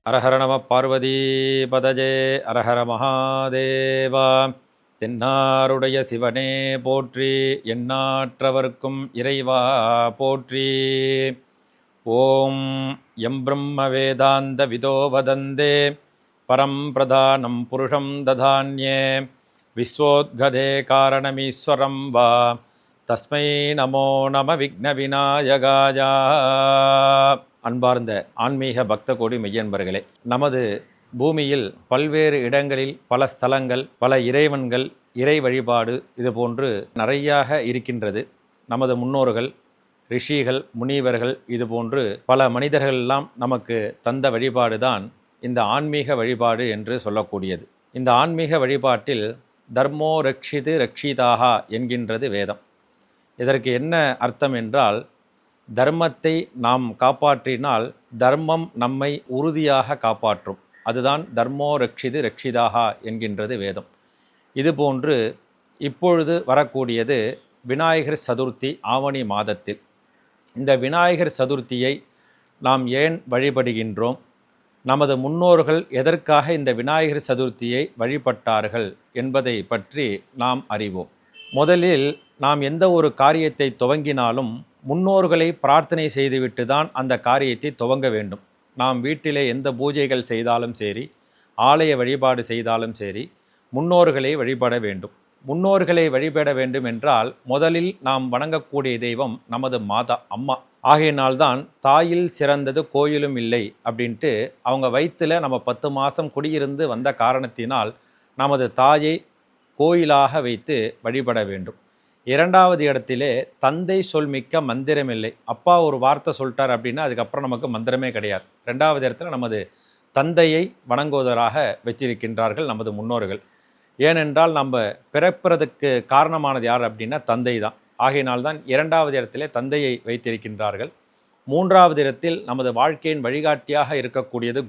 அரஹர நம பார்வதி பதஜே அரஹர மகாதேவா. தென்னாருடைய சிவனே போற்றி, எண்ணாற்றவர்க்கும் இறைவா போற்றி. ஓம் எம் பிரம்ம வேதாந்த விதோ வதந்தே பரம் பிரதானம் புருஷம் ததான்யே விஸ்வோத்கதே காரணமீஸ்வரம் வா தஸ்மை நமோ நம விக்ன விநாயகாயா. அன்பார்ந்த ஆன்மீக பக்த கோடி மெய்யன்பர்களே, நமது பூமியில் பல்வேறு இடங்களில் பல ஸ்தலங்கள், பல இறைவன்கள், இறை வழிபாடு இது போன்று நிறையாக இருக்கின்றது. நமது முன்னோர்கள், ரிஷிகள், முனிவர்கள் இது போன்று பல மனிதர்கள் எல்லாம் நமக்கு தந்த வழிபாடு தான் இந்த ஆன்மீக வழிபாடு என்று சொல்லக்கூடியது. இந்த ஆன்மீக வழிபாட்டில் தர்மோ ரக்ஷிது ரக்ஷிதாகா என்கின்றது வேதம். இதற்கு என்ன அர்த்தம் என்றால், தர்மத்தை நாம் காப்பாற்றினால் தர்மம் நம்மை உறுதியாக காப்பாற்றும். அதுதான் தர்மோ ரக்ஷிது ரக்ஷிதாகா என்கின்றது வேதம். இதுபோன்று இப்பொழுது வரக்கூடியது விநாயகர் சதுர்த்தி, ஆவணி மாதத்தில். இந்த விநாயகர் சதுர்த்தியை நாம் ஏன் வழிபடுகின்றோம், நமது முன்னோர்கள் எதற்காக இந்த விநாயகர் சதுர்த்தியை வழிபட்டார்கள் என்பதை பற்றி நாம் அறிவோம். முதலில் நாம் எந்த ஒரு காரியத்தை துவங்கினாலும் முன்னோர்களை பிரார்த்தனை செய்துவிட்டு தான் அந்த காரியத்தை துவங்க வேண்டும். நாம் வீட்டிலே எந்த பூஜைகள் செய்தாலும் சரி, ஆலய வழிபாடு செய்தாலும் சரி, முன்னோர்களை வழிபட வேண்டும். முன்னோர்களை வழிபட வேண்டும் என்றால் முதலில் நாம் வணங்கக்கூடிய தெய்வம் நமது மாதா, அம்மா. ஆகையினால்தான் தாயில் சிறந்தது கோயிலும் இல்லை அப்படின்ட்டு அவங்க வயிற்றில் நம்ம 10 மாதம் குடியிருந்து வந்த காரணத்தினால் நமது தாயை கோயிலாக வைத்து வழிபட வேண்டும். இரண்டாவது இடத்திலே தந்தை சொல்மிக்க மந்திரமில்லை. அப்பா ஒரு வார்த்தை சொல்லிட்டார் அப்படின்னா அதுக்கப்புறம் நமக்கு மந்திரமே கிடையாது. ரெண்டாவது இடத்துல நமது தந்தையை வணங்குவதற்காக வச்சிருக்கின்றார்கள் நமது முன்னோர்கள். ஏனென்றால் நம்ம பிறப்பதற்கு காரணமானது யார் அப்படின்னா தந்தை தான். ஆகையினால்தான் இரண்டாவது இடத்திலே தந்தையை வைத்திருக்கின்றார்கள். மூன்றாவது இடத்தில் நமது வாழ்க்கையின் வழிகாட்டியாக இருக்கக்கூடியது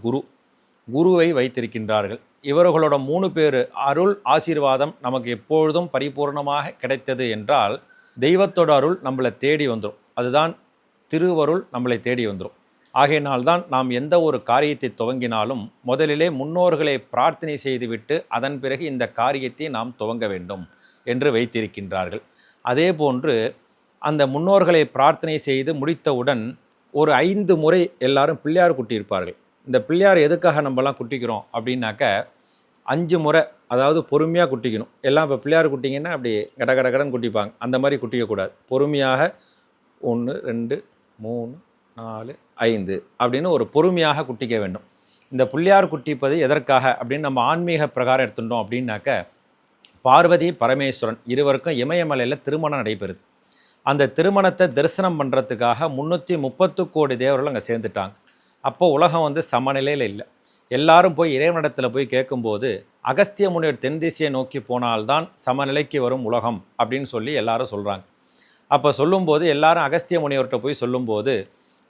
குருவை வைத்திருக்கின்றார்கள். இவர்களோட 3 பேர் அருள் ஆசீர்வாதம் நமக்கு எப்பொழுதும் பரிபூர்ணமாக கிடைத்தது என்றால் தெய்வத்தோட அருள் நம்மளை தேடி வந்துடும். அதுதான் திருவருள் நம்மளை தேடி வந்துடும். ஆகையினால்தான் நாம் எந்த ஒரு காரியத்தை துவங்கினாலும் முதலிலே முன்னோர்களை பிரார்த்தனை செய்துவிட்டு அதன் பிறகு இந்த காரியத்தை நாம் துவங்க வேண்டும் என்று வைத்திருக்கின்றார்கள். அதே போன்று அந்த முன்னோர்களை பிரார்த்தனை செய்து முடித்தவுடன் ஒரு 5 முறை எல்லாரும் பிள்ளையார் குட்டியிருப்பார்கள். இந்த பிள்ளையார் எதுக்காக நம்மலாம் குட்டிக்கிறோம் அப்படின்னாக்க 5 முறை, அதாவது பொறுமையாக குட்டிக்கணும். எல்லாம் இப்போ பிள்ளையார் குட்டிங்கன்னா அப்படி கடகடகடன் குட்டிப்பாங்க. அந்த மாதிரி குட்டிக்கக்கூடாது. பொறுமையாக 1 2 3 4 5 அப்படின்னு ஒரு பொறுமையாக குட்டிக்க வேண்டும். இந்த பிள்ளையார் குட்டிப்பது எதற்காக அப்படின்னு நம்ம ஆன்மீக பிரகாரம் எடுத்துட்டோம் அப்படின்னாக்க, பார்வதி பரமேஸ்வரன் இருவருக்கும் இமயமலையில் திருமணம் நடைபெறுது. அந்த திருமணத்தை தரிசனம் பண்ணுறதுக்காக 330 கோடி தேவர்கள் அங்கே சேர்ந்துட்டாங்க. அப்போ உலகம் சமநிலையில் இல்லை. எல்லாரும் போய் இறைவனிடத்தில் போய் கேட்கும்போது அகஸ்திய முனிவர் தென் திசையை நோக்கி போனால்தான் சமநிலைக்கு வரும் உலகம் அப்படின்னு சொல்லி எல்லாரும் சொல்கிறாங்க. அப்போ சொல்லும்போது எல்லாரும் அகஸ்திய முனிவர்கிட்ட போய் சொல்லும்போது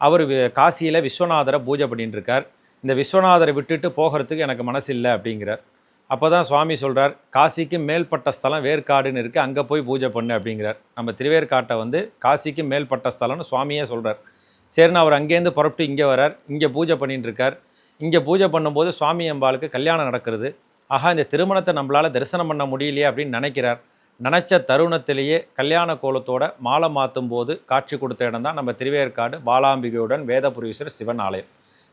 அவர் காசியில் விஸ்வநாதரை பூஜை பண்ணிட்டு இருக்கார். இந்த விஸ்வநாதரை விட்டுட்டு போகிறதுக்கு எனக்கு மனசு இல்லை அப்படிங்கிறார். அப்போ தான் சுவாமி சொல்கிறார், காசிக்கு மேல்பட்ட ஸ்தலம் வேர்க்காடுன்னு இருக்குது, அங்கே போய் பூஜை பண்ணு அப்படிங்கிறார். நம்ம திருவேற்காட்டை காசிக்கு மேல்பட்ட ஸ்தலம்னு சுவாமியே சொல்கிறார். சரின்னு அவர் அங்கேருந்து புறப்பட்டு இங்கே வரார். இங்கே பூஜை பண்ணிட்டு இருக்கார். இங்கே பூஜை பண்ணும்போது சுவாமி அம்பாளுக்கு கல்யாணம் நடக்கிறது. ஆஹா, இந்த திருமணத்தை நம்மளால் தரிசனம் பண்ண முடியலையே அப்படின்னு நினைக்கிறார். நினச்ச தருணத்திலேயே கல்யாண கோலத்தோட மாலை மாற்றும் போது காட்சி கொடுத்த இடம் தான் நம்ம திருவேற்காடு பாலாம்பிகையுடன் வேதபுரீஸ்வரர் சிவன் ஆலயம்.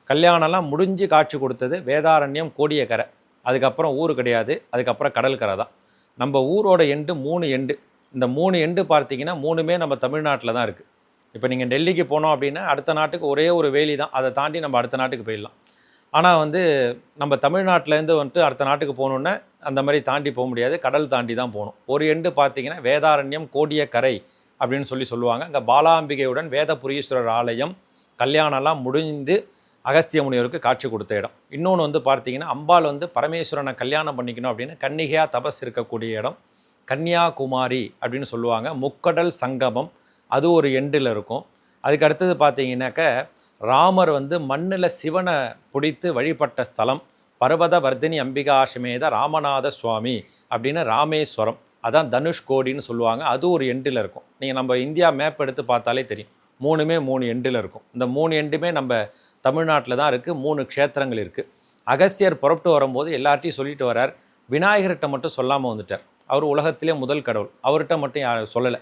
கல்யாணம்லாம் முடிஞ்சு காட்சி கொடுத்தது வேதாரண்யம் கோடியக்கரை. அதுக்கப்புறம் ஊர் கிடையாது, அதுக்கப்புறம் கடல் கரை தான். நம்ம ஊரோட எண்டு 3 எண்டு. இந்த 3 எண்டு பார்த்தீங்கன்னா 3மே நம்ம தமிழ்நாட்டில் தான் இருக்குது. இப்போ நீங்கள் டெல்லிக்கு போனோம் அப்படின்னா அடுத்த நாட்டுக்கு ஒரே ஒரு வேலி தான், அதை தாண்டி நம்ம அடுத்த நாட்டுக்கு போயிடலாம். ஆனால் நம்ம தமிழ்நாட்டிலேருந்து அடுத்த நாட்டுக்கு போகணுன்னா அந்த மாதிரி தாண்டி போக முடியாது, கடல் தாண்டி தான் போகணும். ஒரு எண்டு பார்த்தீங்கன்னா வேதாரண்யம் கோடியக்கரை அப்படின்னு சொல்லுவாங்க. அங்கே பாலாம்பிகையுடன் வேதபுரீஸ்வரர் ஆலயம் கல்யாணம்லாம் முடிந்து அகஸ்திய முனிவருக்கு காட்சி கொடுத்த இடம். இன்னொன்று பார்த்தீங்கன்னா அம்பாள் பரமேஸ்வரனை கல்யாணம் பண்ணிக்கணும் அப்படின்னு கன்னிகையாக தபஸ் இருக்கக்கூடிய இடம் கன்னியாகுமாரி அப்படின்னு சொல்லுவாங்க. முக்கடல் சங்கமம் அது ஒரு எண்டில் இருக்கும். அதுக்கு அடுத்தது பார்த்தீங்கன்னாக்க ராமர் மண்ணில் சிவனை பிடித்து வழிபட்ட ஸ்தலம் பர்வத வர்தினி அம்பிகா சமேத ராமநாத சுவாமி அப்படின்னு ராமேஸ்வரம். அதான் தனுஷ்கோடின்னு சொல்லுவாங்க. அது ஒரு எண்டில் இருக்கும். நீங்கள் நம்ம இந்தியா மேப் எடுத்து பார்த்தாலே தெரியும். மூணுமே 3 எண்டில் இருக்கும். இந்த 3 எண்டுமே நம்ம தமிழ்நாட்டில் தான் இருக்குது. 3 க்ஷேத்திரங்கள் இருக்குது. அகஸ்தியர் புறப்பட்டு வரும்போது எல்லார்ட்டையும் சொல்லிட்டு வரார். விநாயகர்கிட்ட மட்டும் சொல்லாமல் வந்துட்டார். அவர் உலகத்திலே முதல் கடவுள், அவர்கிட்ட மட்டும் யாரும் சொல்லலை.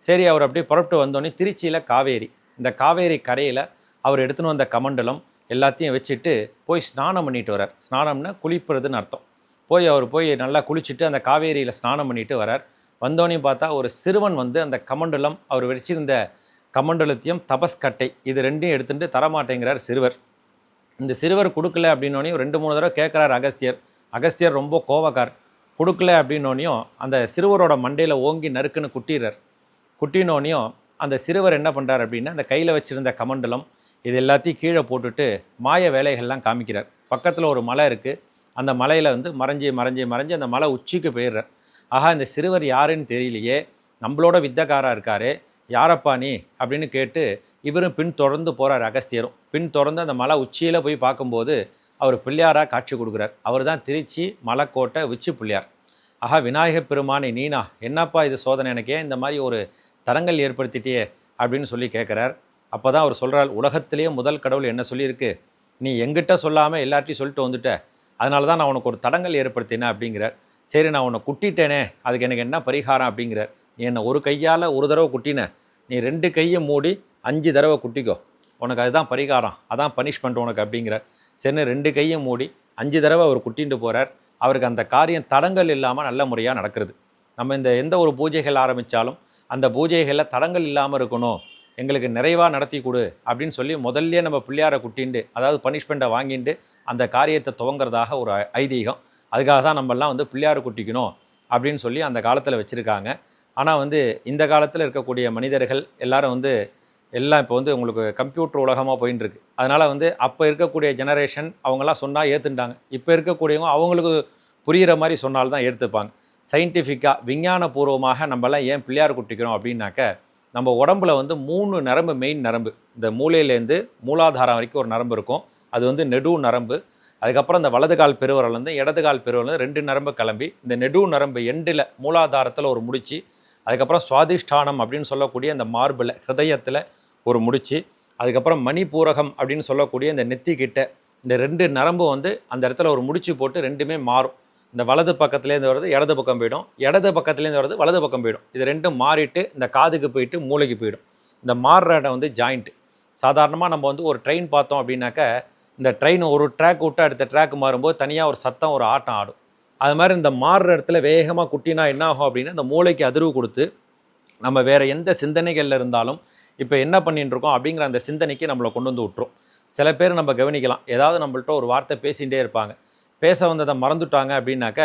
சரி, அவர் அப்படியே புறப்பட்டு வந்தோடனே திருச்சியில் காவேரி, இந்த காவேரி கரையில் அவர் எடுத்துன்னு வந்த கமண்டலம் எல்லாத்தையும் வச்சுட்டு போய் ஸ்நானம் பண்ணிட்டு வரார். ஸ்நானம்னா குளிப்புறதுன்னு அர்த்தம். அவர் போய் நல்லா குளிச்சுட்டு அந்த காவேரியில் ஸ்நானம் பண்ணிட்டு வரார். வந்தோடனையும் பார்த்தா ஒரு சிறுவன் வந்து அந்த கமண்டலம், அவர் வச்சிருந்த கமண்டலத்தையும் தபஸ்கட்டை இது ரெண்டையும் எடுத்துகிட்டு தரமாட்டேங்கிறார் சிறுவர். இந்த சிறுவர் கொடுக்கல அப்படின்னோடனே 2-3 தடவை கேட்குறார் அகஸ்தியர். அகஸ்தியர் ரொம்ப கோவக்கார். கொடுக்கல அப்படின்னோடனையும் அந்த சிறுவரோட மண்டையில் ஓங்கி நறுக்குன்னு குட்டிடுறார். குட்டினோடனையும் அந்த சிறுவர் என்ன பண்ணுறார் அப்படின்னா, அந்த கையில் வச்சுருந்த கமண்டலம் இது எல்லாத்தையும் கீழே போட்டுட்டு மாய வேலைகள்லாம் காமிக்கிறார். பக்கத்தில் ஒரு மலை இருக்குது. அந்த மலையில் வந்து மறைஞ்சி அந்த மலை உச்சிக்கு போயிடுறார். ஆஹா, இந்த சிறுவர் யாருன்னு தெரியலையே, நம்மளோட வித்தக்காராக இருக்காரு, யாரப்பா நீ அப்படின்னு கேட்டு இவரும் பின் தொடர்ந்து போகிறார். அகஸ்தியரும் பின் தொடர்ந்து அந்த மலை உச்சியில் போய் பார்க்கும்போது அவர் பிள்ளையாராக காட்சி கொடுக்குறார். அவர் தான் திருச்சி மலைக்கோட்டை உச்சி பிள்ளையார். ஆஹா, விநாயகப் பெருமானே நீனா, என்னப்பா இது சோதனை, எனக்கே இந்த மாதிரி ஒரு தரங்கள் ஏற்படுத்திட்டியே அப்படின்னு சொல்லி கேட்குறார். அப்போ தான் அவர் சொல்கிறார், உலகத்திலேயே முதல் கடவுள் என்ன சொல்லியிருக்கு, நீ எங்கிட்ட சொல்லாமல் எல்லார்ட்டையும் சொல்லிட்டு வந்துட்ட, அதனால தான் நான் உனக்கு ஒரு தடங்கள் ஏற்படுத்தினேன் அப்படிங்கிறார். சரி, நான் உன்னை குட்டிட்டேனே, அதுக்கு எனக்கு என்ன பரிகாரம் அப்படிங்கிறார். நீ என்னை ஒரு கையால் ஒரு தடவை குட்டின, நீ 2 கையை மூடி 5 தடவை குட்டிக்கோ, உனக்கு அதுதான் பரிகாரம், அதான் பனிஷ்மெண்ட் உனக்கு அப்படிங்கிறார். சரின்னு 2 கையை மூடி 5 தடவை அவர் குட்டிட்டு போகிறார். அவருக்கு அந்த காரியம் தடங்கள் இல்லாமல் நல்ல முறையாக நடக்கிறது. நம்ம இந்த எந்த ஒரு பூஜைகள் ஆரம்பித்தாலும் அந்த பூஜைகளில் தடங்கள் இல்லாமல் இருக்கணும், எங்களுக்கு நிறைவாக நடத்தி கொடு அப்படின்னு சொல்லி முதல்ல நம்ம பிள்ளையாரை குட்டிண்டு, அதாவது பனிஷ்மெண்ட்டை வாங்கிட்டு அந்த காரியத்தை துவங்கிறதாக ஒரு ஐதீகம். அதுக்காக தான் நம்மெல்லாம் வந்து பிள்ளையாரை குட்டிக்கணும் அப்படின்னு சொல்லி அந்த காலத்தில் வச்சுருக்காங்க. ஆனால் வந்து இந்த காலத்தில் இருக்கக்கூடிய மனிதர்கள் எல்லாரும் வந்து எல்லாம் இப்போ வந்து உங்களுக்கு கம்ப்யூட்டர் உலகமாக போயின்னு இருக்கு. அதனால் வந்து அப்போ இருக்கக்கூடிய ஜெனரேஷன் அவங்களாம் சொன்னால் ஏற்றுட்டாங்க. இப்போ இருக்கக்கூடியவங்க அவங்களுக்கு புரிகிற மாதிரி சொன்னால்தான் ஏற்றுப்பாங்க. சயின்டிஃபிக்காக விஞ்ஞானபூர்வமாக நம்மளாம் ஏன் பிள்ளையார் குட்டிக்கிறோம் அப்படின்னாக்க, நம்ம உடம்புல வந்து 3 நரம்பு, மெயின் நரம்பு, இந்த மூளையிலேருந்து மூலாதாரம் வரைக்கும் ஒரு நரம்பு இருக்கும். அது வந்து நெடு நரம்பு. அதுக்கப்புறம் இந்த வலது கால் பெருவரலேருந்து இடது கால் பெருவரலேருந்து 2 நரம்பு கிளம்பி இந்த நெடு நரம்பு எண்டில் மூலாதாரத்தில் ஒரு முடிச்சு, அதுக்கப்புறம் சுவாதிஷ்டானம் அப்படின்னு சொல்லக்கூடிய இந்த மார்பில் ஹிருதயத்தில் ஒரு முடிச்சு, அதுக்கப்புறம் மணிபூரகம் அப்படின்னு சொல்லக்கூடிய இந்த நெத்திக்கிட்ட இந்த 2 நரம்பு வந்து அந்த இடத்துல ஒரு முடிச்சு போட்டு 2மே மாறும். இந்த வலது பக்கத்துலேருந்து வருது இடது பக்கம் போயிடும், இடது பக்கத்துலேருந்து வருது வலது பக்கம் போயிடும். இது 2ம் மாறிட்டு இந்த காதுக்கு போயிட்டு மூளைக்கு போயிடும். இந்த மாறுற இடம் வந்து ஜாயிண்ட்டு. சாதாரணமாக நம்ம வந்து ஒரு ட்ரெயின் பார்த்தோம் அப்படின்னாக்க, இந்த ட்ரெயின் ஒரு ட்ராக் விட்டு அடுத்த ட்ராக் மாறும்போது தனியாக ஒரு சத்தம், ஒரு ஆட்டம் ஆடும். அது மாதிரி இந்த மாறுற இடத்துல வேகமாக குட்டினா என்ன ஆகும் அப்படின்னா, இந்த மூளைக்கு அதிர்வு கொடுத்து நம்ம வேறு எந்த சிந்தனைகளில் இருந்தாலும் இப்போ என்ன பண்ணிட்டு இருக்கோம் அப்படிங்கிற அந்த சிந்தனைக்கு நம்மளை கொண்டு வந்து விட்டுரும். சில பேர் நம்ம கவனிக்கலாம், ஏதாவது நம்மள்ட்ட ஒரு வார்த்தை பேசிகிட்டே இருப்பாங்க, பேச வந்ததை மறந்துட்டாங்க அப்படின்னாக்க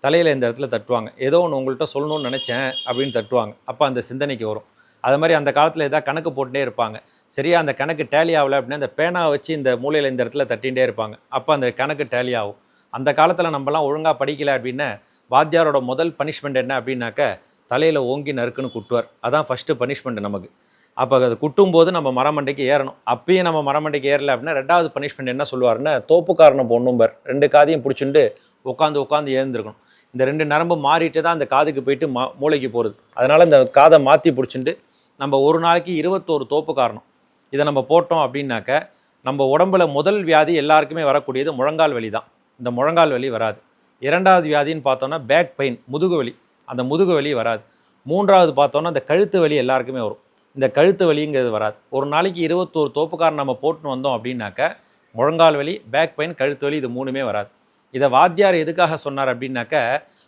தலையில் இந்த இடத்துல தட்டுவாங்க, ஏதோ ஒன்று உங்கள்கிட்ட சொல்லணும்னு நினச்சேன் அப்படின்னு தட்டுவாங்க. அப்போ அந்த சிந்தனைக்கு வரும். அது மாதிரி அந்த காலத்தில் ஏதாவது கணக்கு போட்டுட்டே இருப்பாங்க, சரியா அந்த கணக்கு டேலி ஆகலை அப்படின்னா அந்த பேனாவை வச்சு இந்த மூலையில் இந்த இடத்துல தட்டிகிட்டே இருப்பாங்க. அப்போ அந்த கணக்கு டேலி ஆகும். அந்த காலத்தில் நம்மலாம் ஒழுங்காக படிக்கலை அப்படின்னா வாத்தியாரோட முதல் பனிஷ்மெண்ட் என்ன அப்படின்னாக்க, தலையில் ஓங்கி நறுக்குன்னு குட்டுவார். அதான் ஃபஸ்ட்டு பனிஷ்மெண்ட் நமக்கு. அப்போ அது குட்டும்போது நம்ம மரமண்டைக்கு ஏறணும். அப்பயும் நம்ம மரமண்டைக்கு ஏறலை அப்படின்னா 2வது பனிஷ்மெண்ட் என்ன சொல்லுவார்னா, தோப்புக்காரனை பொண்ணும்பர் 2 காதையும் பிடிச்சிட்டு உட்காந்து ஏந்திருக்கணும். இந்த 2 நரம்பு மாறிட்டு தான் அந்த காதுக்கு போயிட்டு மூளைக்கு போகிறது. அதனால் இந்த காதை மாற்றி பிடிச்சிட்டு நம்ம ஒரு நாளைக்கு 21 தோப்பு காரணம் இதை நம்ம போட்டோம் அப்படின்னாக்க, நம்ம உடம்புல முதல் வியாதி எல்லாருக்குமே வரக்கூடியது முழங்கால் வலி தான். இந்த முழங்கால் வலி வராது. 2வது வியாதின்னு பார்த்தோன்னா பேக் பெயின், முதுகு வலி, அந்த முதுகு வலி வராது. 3வது பார்த்தோன்னா அந்த கழுத்து வலி எல்லாருக்குமே வரும். இந்த கழுத்து வலிங்கிறது வராது. ஒரு நாளைக்கு 21 தோப்புக்காரன் நம்ம போட்டுன்னு வந்தோம் அப்படின்னாக்க முழங்கால் வலி, பேக் பெயின், கழுத்து வலி இது 3மே வராது. இதை வாத்தியார் எதுக்காக சொன்னார் அப்படின்னாக்க,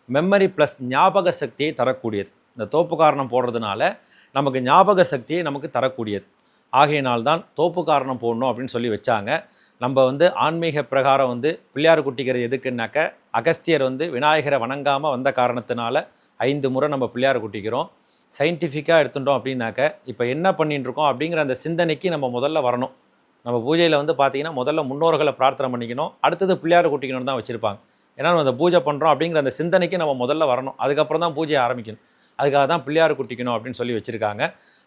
மெமரி ப்ளஸ் ஞாபக சக்தியை தரக்கூடியது. இந்த தோப்புக்காரணம் போடுறதுனால நமக்கு ஞாபக சக்தியை நமக்கு தரக்கூடியது. ஆகையினால்தான் தோப்புக்காரணம் போடணும் அப்படின்னு சொல்லி வச்சாங்க. நம்ம வந்து ஆன்மீக பிரகாரம் வந்து பிள்ளையார் குட்டிக்கிறது எதுக்குன்னாக்க, அகஸ்தியர் வந்து விநாயகரை வணங்காமல் வந்த காரணத்தினால 5 முறை நம்ம பிள்ளையார் குட்டிக்கிறோம். சயின்டிஃபிக்காக எடுத்துட்டோம் அப்படின்னாக்க, இப்போ என்ன பண்ணிட்டு இருக்கோம் அப்படிங்கிற அந்த சிந்தனைக்கு நம்ம முதல்ல வரணும். நம்ம பூஜையில் வந்து பார்த்திங்கன்னா முதல்ல முன்னோர்களை பிரார்த்தனை பண்ணிக்கணும், அடுத்தது பிள்ளையார் குட்டிக்கணும்னு தான் வச்சுருப்பாங்க. ஏன்னா நம்ம அந்த பூஜை பண்ணுறோம் அப்படிங்கிற அந்த சிந்தனைக்கு நம்ம முதல்ல வரணும், அதுக்கப்புறம் தான் பூஜையை ஆரம்பிக்கணும். அதுக்காக தான் பிள்ளையார் குட்டிக்கணும் அப்படின்னு சொல்லி வச்சுருக்காங்க.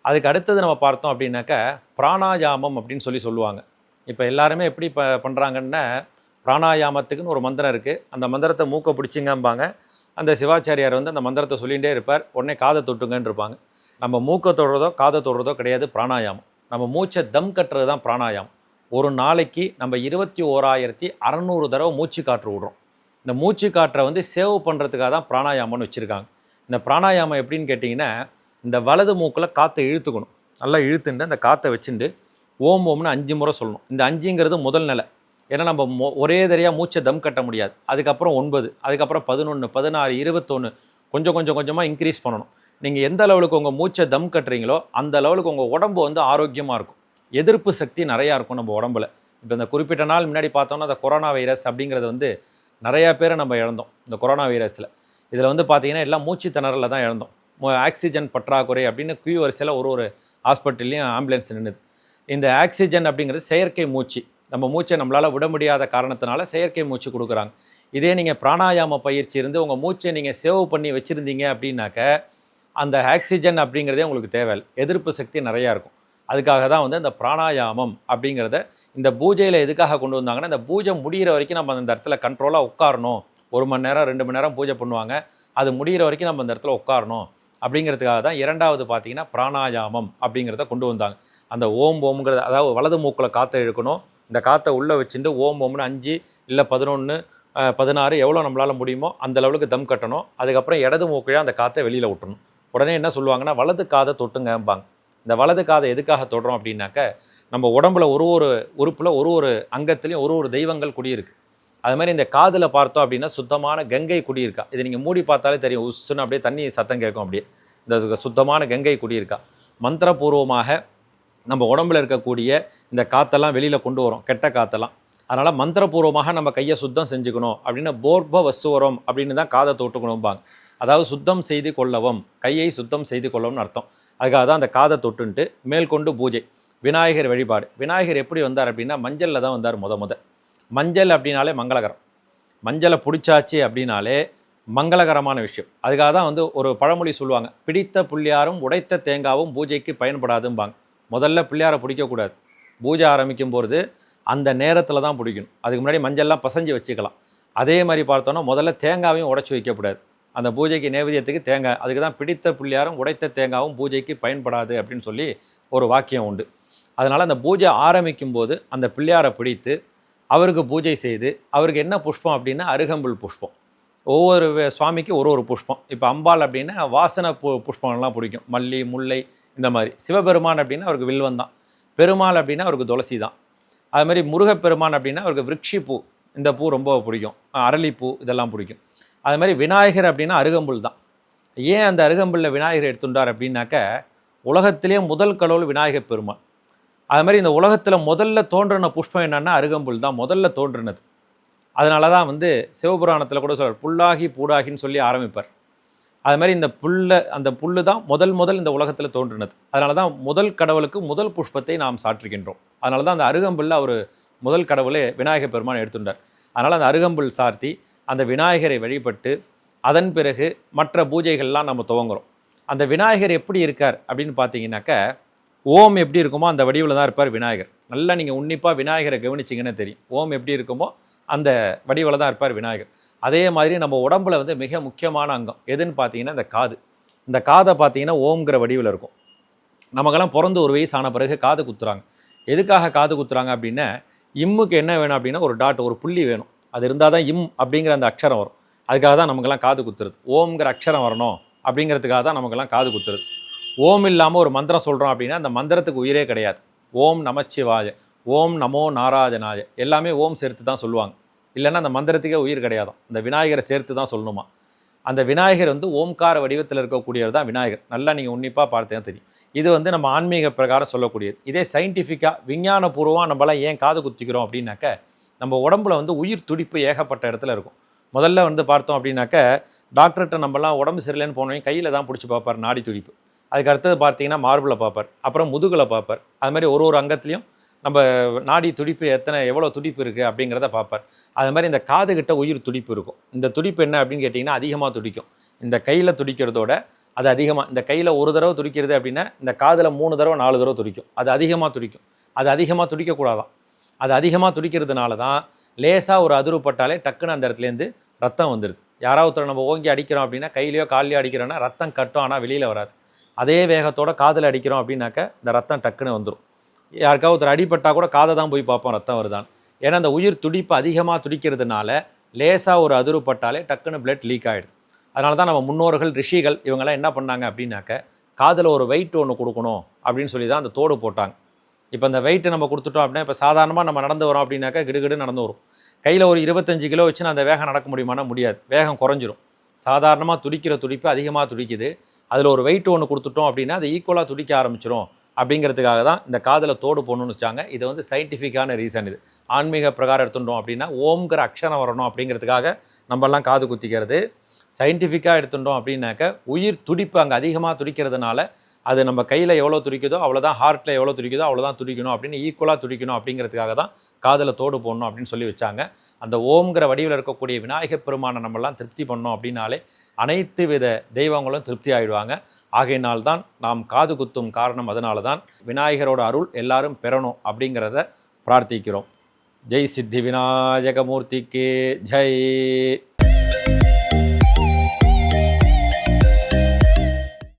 அதுக்கு அடுத்தது நம்ம பார்த்தோம் அப்படின்னாக்க, பிராணாயாமம் அப்படின்னு சொல்லுவாங்க. இப்போ எல்லாருமே எப்படி பண்ணுறாங்கன்னா, பிராணாயாமத்துக்குன்னு ஒரு மந்திரம் இருக்குது. அந்த மந்திரத்தை மூக்கை பிடிச்சிங்கம்பாங்க. அந்த சிவாச்சாரியார் வந்து அந்த மந்திரத்தை சொல்லிகிட்டே இருப்பார். உடனே காதை தொட்டுங்கன்னு இருப்பாங்க. நம்ம மூக்கை தொடுறதோ காதை தொடுறதோ கிடையாது பிராணாயாமம். நம்ம மூச்சை தம் கட்டுறது தான் பிராணாயாமம். ஒரு நாளைக்கு நம்ம 21,600 தடவை மூச்சு காற்று விடுறோம். இந்த மூச்சு காற்றை வந்து சேவ் பண்ணுறதுக்காக தான் பிராணாயாமம்னு வச்சுருக்காங்க. இந்த பிராணாயாமம் எப்படின்னு கேட்டிங்கன்னா, இந்த வலது மூக்கில் காற்றை இழுத்துக்கணும். நல்லா இழுத்துட்டு அந்த காற்றை வச்சுட்டு ஓம் ஓம்னு 5 முறை சொல்லணும். இந்த 5ங்கிறது முதல் நிலை. ஏன்னா நம்ம ஒரே தரையாக மூச்சை தம் கட்ட முடியாது. அதுக்கப்புறம் 9, அதுக்கப்புறம் 11, 16, 21 கொஞ்சமாக இன்க்ரீஸ் பண்ணணும். நீங்கள் எந்த லெவலுக்கு உங்கள் மூச்சை தம் கட்டுறீங்களோ அந்த லெவலுக்கு உங்கள் உடம்பு வந்து ஆரோக்கியமாக இருக்கும். எதிர்ப்பு சக்தி நிறையா இருக்கும் நம்ம உடம்புல. இப்போ இந்த குறிப்பிட்ட நாள் முன்னாடி பார்த்தோம்னா அந்த கொரோனா வைரஸ் அப்படிங்கிறது வந்து நிறையா பேரை நம்ம இழந்தோம். இந்த கொரோனா வைரஸில் இதில் வந்து பார்த்திங்கன்னா எல்லாம் மூச்சு திணறலில் தான் இழந்தோம். ஆக்சிஜன் பற்றாக்குறை அப்படின்னு கியூ வரிசையில் ஒரு ஹாஸ்பிட்டல்லையும் ஆம்புலன்ஸ் நின்றுது. இந்த ஆக்சிஜன் அப்படிங்கிறது செயற்கை மூச்சு. நம்ம மூச்சை நம்மளால் விட முடியாத காரணத்தினால செயற்கை மூச்சு கொடுக்குறாங்க. இதே நீங்கள் பிராணாயாம பயிற்சி இருந்து உங்கள் மூச்சை நீங்கள் சேவ் பண்ணி வச்சுருந்தீங்க அப்படின்னாக்க அந்த ஆக்சிஜன் அப்படிங்கிறதே உங்களுக்கு தேவையில்லை. எதிர்ப்பு சக்தி நிறையா இருக்கும். அதுக்காக தான் வந்து இந்த பிராணாயாமம் அப்படிங்கிறத இந்த பூஜையில் எதுக்காக கொண்டு வந்தாங்கன்னா, இந்த பூஜை முடிகிற வரைக்கும் நம்ம அந்த இடத்துல கண்ட்ரோலாக உட்காரணும். 1 மணி நேரம் 2 மணி நேரம் பூஜை பண்ணுவாங்க. அது முடிகிற வரைக்கும் நம்ம அந்த இடத்துல உட்காரணும் அப்படிங்கிறதுக்காக தான் 2வது பார்த்தீங்கன்னா பிராணாயாமம் அப்படிங்கிறத கொண்டு வந்தாங்க. அந்த ஓம் ஓம்ங்கிறத, அதாவது வலது மூக்கில் காற்றை இழுக்கணும். இந்த காற்றை உள்ளே வச்சுட்டு ஓம் ஓம்னு 5 இல்லை 11, 16 எவ்வளோ நம்மளால் முடியுமோ அந்த லெவலுக்கு தம் கட்டணும். அதுக்கப்புறம் இடது மூக்கில் அந்த காற்றை வெளியில் விட்டுறணும். உடனே என்ன சொல்லுவாங்கன்னா, வலது காதை தொட்டுங்கம்பாங்க. இந்த வலது காதை எதுக்காக தொடுறோம் அப்படின்னாக்க, நம்ம உடம்புல ஒரு உறுப்பில் ஒரு அங்கத்துலேயும் ஒரு தெய்வங்கள் குடியிருக்கு. அது மாதிரி இந்த காதில் பார்த்தோம் அப்படின்னா சுத்தமான கங்கை குடியிருக்கா. இது நீங்கள் மூடி பார்த்தாலே தெரியும், உஸ்ஸுன்னு அப்படியே தண்ணி சத்தம் கேட்கும். அப்படியே இந்த சுத்தமான கங்கை குடியிருக்கா. மந்திரபூர்வமாக நம்ம உடம்புல இருக்கக்கூடிய இந்த காற்றெல்லாம் வெளியில் கொண்டு வரும், கெட்ட காற்றெல்லாம். அதனால் மந்திரபூர்வமாக நம்ம கையை சுத்தம் செஞ்சுக்கணும் அப்படின்னு போர்ப வசுவரம் அப்படின்னு தான் காதை தொட்டுக்கணும்பாங்க. அதாவது சுத்தம் செய்து கொள்ளவும், கையை சுத்தம் செய்து கொள்ளவும்னு அர்த்தம். அதுக்காக தான் அந்த காதை தொட்டுன்ட்டு மேற்கொண்டு பூஜை. விநாயகர் வழிபாடு. விநாயகர் எப்படி வந்தார் அப்படின்னா மஞ்சளில் தான் வந்தார். மஞ்சள் அப்படின்னாலே மங்களகரம். மஞ்சளை பிடிச்சாச்சு அப்படின்னாலே மங்களகரமான விஷயம். அதுக்காக தான் வந்து ஒரு பழமொழி சொல்லுவாங்க, பிடித்த புள்ளியாரும் உடைத்த தேங்காவும் பூஜைக்கு பயன்படாதும்பாங்க. முதல்ல பிள்ளையாரை பிடிக்கக்கூடாது. பூஜை ஆரம்பிக்கும் போது அந்த நேரத்தில் தான் பிடிக்கணும். அதுக்கு முன்னாடி மஞ்சள்லாம் பசைஞ்சு வச்சுக்கலாம். அதே மாதிரி பார்த்தோன்னா முதல்ல தேங்காவையும் உடைச்சி வைக்கக்கூடாது. அந்த பூஜைக்கு நேவேத்தியத்துக்கு தேங்காய், அதுக்கு தான் பிடித்த புள்ளியாரும் உடைத்த தேங்காவும் பூஜைக்கு பயன்படாது அப்படின்னு சொல்லி ஒரு வாக்கியம் உண்டு. அதனால் அந்த பூஜை ஆரம்பிக்கும் போது அந்த பிள்ளையாரை பிடித்து அவருக்கு பூஜை செய்து, அவருக்கு என்ன புஷ்பம் அப்படின்னா அருகம்புல் புஷ்பம். ஒவ்வொரு சுவாமிக்கு ஒரு புஷ்பம். இப்போ அம்பாள் அப்படின்னா வாசனை புஷ்பங்கள்லாம் பிடிக்கும், மல்லி, முல்லை இந்த மாதிரி. சிவபெருமான் அப்படின்னா அவருக்கு வில்வம் தான். பெருமாள் அப்படின்னா அவருக்கு துளசி தான். அது மாதிரி முருகப்பெருமான் அப்படின்னா அவருக்கு விருட்சி பூ, இந்த பூ ரொம்ப பிடிக்கும். அரளிப்பூ இதெல்லாம் பிடிக்கும். அது மாதிரி விநாயகர் அப்படின்னா அருகம்புல் தான். ஏன் அந்த அருகம்புல்ல விநாயகர் எடுத்துட்டார் அப்படின்னாக்க, உலகத்திலே முதல் கடவுள் விநாயகர் பெருமான். அது மாதிரி இந்த உலகத்தில் முதல்ல தோன்றின புஷ்பம் என்னன்னா அருகம்புல் தான் முதல்ல தோன்றினது. அதனால தான் வந்து சிவபுராணத்தில் கூட சொல்வார், புல்லாகி பூடாகின்னு சொல்லி ஆரம்பிப்பார். அது மாதிரி இந்த அந்த புல்லு தான் முதல் இந்த உலகத்தில் தோன்றினது. அதனால தான் முதல் கடவுளுக்கு முதல் புஷ்பத்தை நாம் சாற்றுகின்றோம். அதனால தான் அந்த அருகம்புல்ல அவர் முதல் கடவுளே விநாயகர் பெருமான் எடுத்துட்டார். அதனால் அந்த அருகம்புல் சார்த்தி அந்த விநாயகரை வழிபட்டு அதன் பிறகு மற்ற பூஜைகள்லாம் நம்ம துவங்குறோம். அந்த விநாயகர் எப்படி இருக்கார் அப்படின்னு பார்த்தீங்கன்னாக்க, ஓம் எப்படி இருக்குமோ அந்த வடிவில் தான் இருப்பார் விநாயகர். நல்லா நீங்கள் உன்னிப்பாக விநாயகரை கவனிச்சிங்கன்னு தெரியும். ஓம் எப்படி இருக்குமோ அந்த வடிவில் தான் இருப்பார் விநாயகர். அதே மாதிரி நம்ம உடம்புல வந்து மிக முக்கியமான அங்கம் எதுன்னு பார்த்தீங்கன்னா இந்த காது. இந்த காதை பார்த்தீங்கன்னா ஓம்ங்கிற வடிவில் இருக்கும். நமக்கெல்லாம் பிறந்து ஒரு வயசு ஆன பிறகு காது குத்துறாங்க. எதுக்காக காது குத்துறாங்க அப்படின்னா, இம்முக்கு என்ன வேணும் அப்படின்னா ஒரு டாட், ஒரு புள்ளி வேணும். அது இருந்தால் தான் இம் அப்படிங்கிற அந்த அக்ஷரம் வரும். அதுக்காக தான் நமக்கெல்லாம் காது குத்துறது. ஓம்ங்கிற அக்ஷரம் வரணும் அப்படிங்கிறதுக்காக தான் நமக்கெல்லாம் காது குத்துறது. ஓம் இல்லாமல் ஒரு மந்திரம் சொல்கிறோம் அப்படின்னா அந்த மந்திரத்துக்கு உயிரே கிடையாது. ஓம் நமச்சிவாய, ஓம் நமோ நாராஜனாய, எல்லாமே ஓம் சேர்த்து தான் சொல்லுவாங்க. இல்லைன்னா அந்த மந்திரத்துக்கே உயிர் கிடையாதான். இந்த விநாயகரை சேர்த்து தான் சொல்லணுமா. அந்த விநாயகர் வந்து ஓம்கார வடிவத்தில் இருக்கக்கூடியவர் தான் விநாயகர். நல்லா நீங்கள் உன்னிப்பாக பார்த்தீங்கன்னா தெரியும். இது வந்து நம்ம ஆன்மீக பிரகாரம் சொல்லக்கூடியது. இதே சயின்டிஃபிக்காக விஞ்ஞானபூர்வமாக நம்மளாம் ஏன் காது குத்திக்கிறோம் அப்படின்னாக்க, நம்ம உடம்புல வந்து உயிர் துடிப்பு ஏகப்பட்ட இடத்துல இருக்கும். முதல்ல வந்து பார்த்தோம் அப்படின்னாக்க, டாக்டர்கிட்ட நம்மலாம் உடம்பு சரியில்லைன்னு போனோம் கையில் தான் பிடிச்சி பார்ப்பார் நாடி துடிப்பு. அதுக்கு அடுத்தது பார்த்தீங்கன்னா மார்பில் பார்ப்பார், அப்புறம் முதுகில் பார்ப்பார். அது மாதிரி ஒரு அங்கத்துலேயும் நம்ம நாடி துடிப்பு எவ்வளோ துடிப்பு இருக்குது அப்படிங்கிறத பார்ப்பார். அது மாதிரி இந்த காதுகிட்ட உயிர் துடிப்பு இருக்கும். இந்த துடிப்பு என்ன அப்படின்னு கேட்டிங்கன்னா அதிகமாக துடிக்கும். இந்த கையில் துடிக்கிறதோட அது அதிகமாக, இந்த கையில் ஒரு தடவை துடிக்கிறது அப்படின்னா இந்த காதில் 3 தடவை 4 தடவை துடிக்கும். அது அதிகமாக துடிக்கும். அது அதிகமாக துடிக்கக்கூடாதான். அது அதிகமாக துடிக்கிறதுனால தான் லேசாக ஒரு அதிர்வுப்பட்டாலே டக்குன்னு அந்த இடத்துலேருந்து ரத்தம் வந்துடுது. யாராவது நம்ம ஓங்கி அடிக்கிறோம் அப்படின்னா, கையிலையோ கால்லையோ அடிக்கிறோன்னா ரத்தம் கட்டும், ஆனால் வெளியில் வராது. அதே வேகத்தோட காதில் அடிக்கிறோம் அப்படின்னாக்க இந்த ரத்தம் டக்குன்னு வந்துடும். யாருக்காவது ஒருத்தர் அடிபட்டால் கூட காதை தான் போய் பார்ப்போம் ரத்தம் வருதான். ஏன்னா அந்த உயிர் துடிப்பு அதிகமாக துடிக்கிறதுனால லேசாக ஒரு அதிர்வுப்பட்டாலே டக்குன்னு பிளட் லீக் ஆகிடுது. அதனால தான் நம்ம முன்னோர்கள் ரிஷிகள் இவங்கெல்லாம் என்ன பண்ணாங்க அப்படின்னாக்க காதில் ஒரு வெயிட் ஒன்று கொடுக்கணும் அப்படின்னு சொல்லி தான் அந்த தோடு போட்டாங்க. இப்போ அந்த வெயிட்டு நம்ம கொடுத்துட்டோம் அப்படின்னா, இப்போ சாதாரணமாக நம்ம நடந்து வரோம் அப்படின்னாக்கா கிடுகிடு நடந்து வரும். கையில் ஒரு 25 கிலோ வச்சுன்னா அந்த வேகம் நடக்க முடியுமானா முடியாது, வேகம் குறைஞ்சிரும். சாதாரணமாக துடிக்கிற துடிப்பு அதிகமாக துடிக்குது, அதில் ஒரு வெயிட் ஒன்று கொடுத்துட்டோம் அப்படின்னா அது ஈக்குவலாக துடிக்க ஆரம்பிச்சிடும். அப்படிங்கிறதுக்காக தான் இந்த காதில் தோடு போடணும்னு வச்சாங்க. இது வந்து சயின்டிஃபிக்கான ரீசன். இது ஆன்மீக பிரகாரம் எடுத்துட்டோம் அப்படின்னா ஓம்ங்கிற அக்ஷரம் வரணும் அப்படிங்கிறதுக்காக நம்மெல்லாம் காது குத்திக்கிறது. சயின்டிஃபிக்காக எடுத்துட்டோம் அப்படின்னாக்க உயிர் துடிப்பு அங்கே அதிகமாக துடிக்கிறதுனால அது நம்ம கையில் எவ்வளோ துடிக்குதோ அவ்வளோதான், ஹார்ட்டில் எவ்வளோ துடிக்குதோ அவ்வளோதான் துடிக்கணும் அப்படின்னு ஈக்குவலாக துடிக்கணும் அப்படிங்கிறதுக்காக தான் காதில் தோடு போடணும் அப்படின்னு சொல்லி வச்சாங்க. அந்த ஓம்ங்கிற வடிவில் இருக்கக்கூடிய விநாயகப் பெருமானை நம்மெல்லாம் திருப்தி பண்ணோம் அப்படின்னாலே அனைத்து வித தெய்வங்களும் திருப்தி ஆகிடுவாங்க. ஆகையினால்தான் நாம் காது குத்தும் காரணம். அதனால தான் விநாயகரோட அருள் எல்லாரும் பெறணும் அப்படிங்கிறத பிரார்த்திக்கிறோம். ஜெய் சித்தி விநாயகமூர்த்திக்கு ஜெய்.